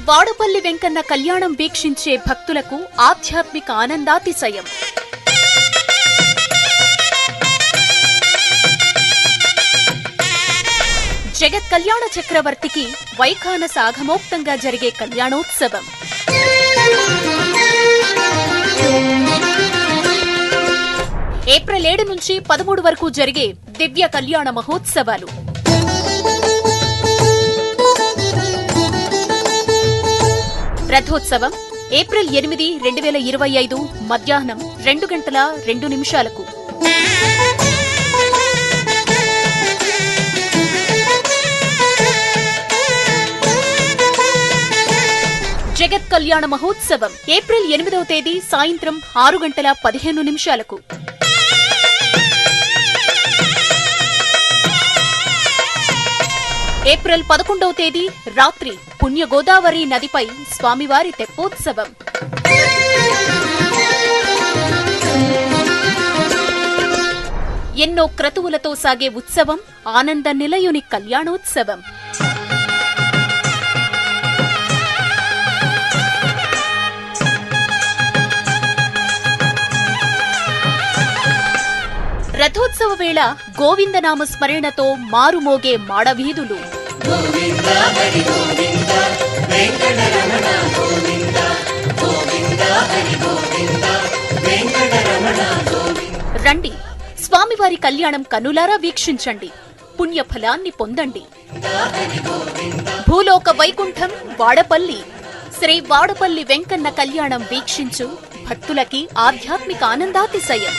వాడపల్లి వెంకన్న కళ్యాణం వీక్షించే భక్తులకు ఆధ్యాత్మిక ఆనందాతిశయం. జగత్ కళ్యాణ చక్రవర్తికి వైఖానస ఆగమోక్తంగా జరిగే కళ్యాణోత్సవం. ఏప్రిల్ 7 నుంచి 13 వరకు జరిగే దివ్య కళ్యాణ మహోత్సవాలు. రథోత్సవం ఏప్రిల్ 8, 2025 మధ్యాహ్నం 2:02 జగత్ కళ్యాణ మహోత్సవం ఏప్రిల్ 8వ తేదీ సాయంత్రం 6:15 ఏప్రిల్ 11వ తేదీ రాత్రి పుణ్య గోదావరి నదిపై స్వామివారి తెప్పోత్సవం. ఎన్నో క్రతువులతో సాగే ఉత్సవం ఆనంద నిలయుని కళ్యాణోత్సవం. రథోత్సవ వేళ గోవిందనామ స్మరణతో మారుమోగే మాడవీధులు. రండి, స్వామివారి కళ్యాణం కనులారా వీక్షించండి, పుణ్యఫలాన్ని పొందండి. భూలోక వైకుంఠం వాడపల్లి. శ్రీ వాడపల్లి వెంకన్న కళ్యాణం వీక్షించు భక్తులకి ఆధ్యాత్మిక ఆనందాతిశయం.